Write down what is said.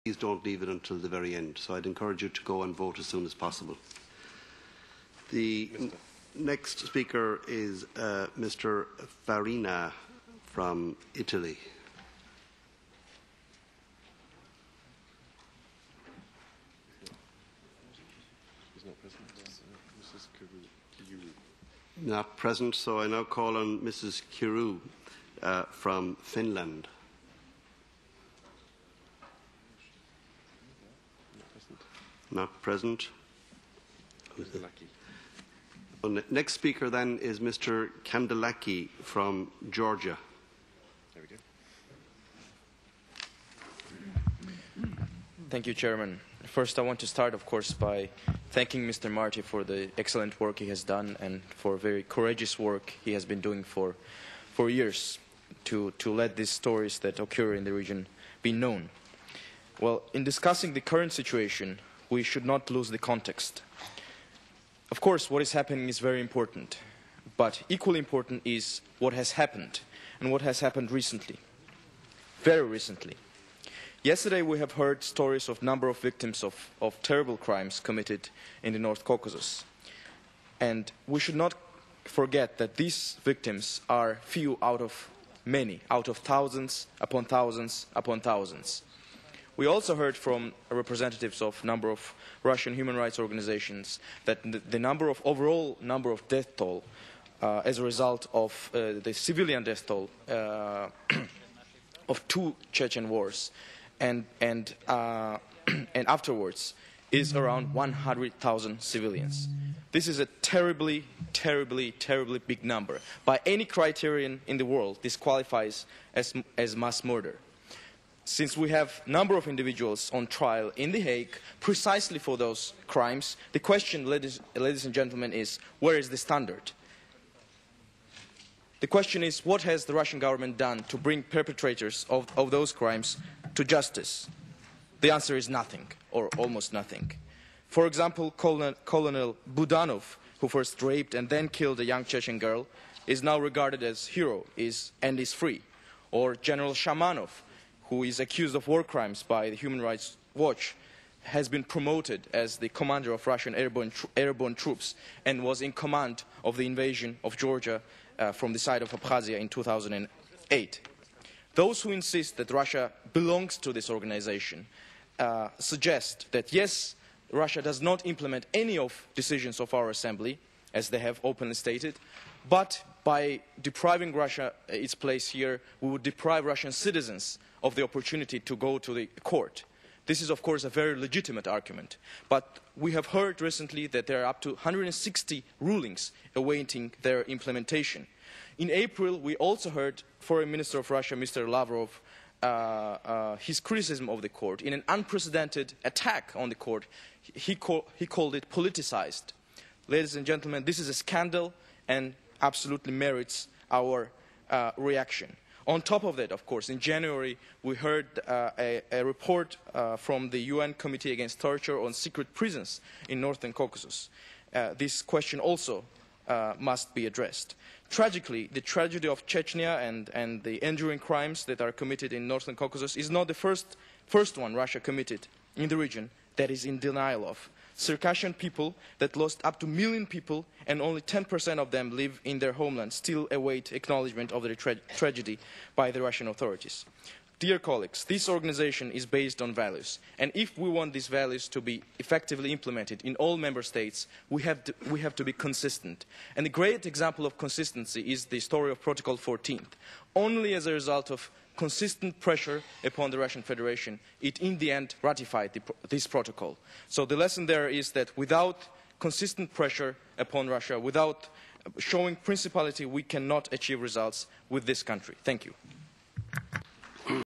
please don't leave it until the very end. So I'd encourage you to go and vote as soon as possible. The next speaker is Mr. Farina from Italy. Not present, so I now call on Mrs. Kiru from Finland. Not present. Next speaker then is Mr. Kandelaki from Georgia. There we go. Thank you, Chairman. First, I want to start, of course, by thanking Mr. Marty for the excellent work he has done and for very courageous work he has been doing for years to let these stories that occur in the region be known. Well, in discussing the current situation, we should not lose the context. Of course, what is happening is very important, but equally important is what has happened, and what has happened recently, very recently. Yesterday we have heard stories of a number of victims of terrible crimes committed in the North Caucasus. And we should not forget that these victims are few out of many, out of thousands upon thousands upon thousands. We also heard from representatives of a number of Russian human rights organizations that the overall number of death toll as a result of the civilian death toll of 2 Chechen wars and afterwards is around 100,000 civilians. This is a terribly, terribly, terribly big number. By any criterion in the world, this qualifies as mass murder. Since we have a number of individuals on trial in The Hague precisely for those crimes, the question, ladies and gentlemen, is where is the standard? The question is, what has the Russian government done to bring perpetrators of those crimes to justice? The answer is nothing, or almost nothing. For example, Colonel Budanov, who first raped and then killed a young Chechen girl, is now regarded as a hero and is free. Or General Shamanov, who is accused of war crimes by the Human Rights Watch, has been promoted as the commander of Russian airborne troops and was in command of the invasion of Georgia from the side of Abkhazia in 2008. Those who insist that Russia belongs to this organization suggest that yes, Russia does not implement any of decisions of our assembly, as they have openly stated, but by depriving Russia its place here, we would deprive Russian citizens of the opportunity to go to the court. This is, of course, a very legitimate argument. But we have heard recently that there are up to 160 rulings awaiting their implementation. In April, we also heard Foreign Minister of Russia, Mr. Lavrov, his criticism of the court. In an unprecedented attack on the court, he called it politicized. Ladies and gentlemen, this is a scandal and absolutely merits our reaction. On top of that, of course, in January, we heard a report from the UN Committee Against Torture on secret prisons in Northern Caucasus. This question also must be addressed. Tragically, the tragedy of Chechnya and the enduring crimes that are committed in Northern Caucasus is not the first one Russia committed in the region that is in denial of. Circassian people that lost up to 1 million people and only 10% of them live in their homeland still await acknowledgement of the tragedy by the Russian authorities. Dear colleagues, this organization is based on values, and if we want these values to be effectively implemented in all member states, we have to be consistent. And a great example of consistency is the story of Protocol 14. Only as a result of consistent pressure upon the Russian Federation, it in the end ratified this protocol. So the lesson there is that without consistent pressure upon Russia, without showing principality, we cannot achieve results with this country. Thank you.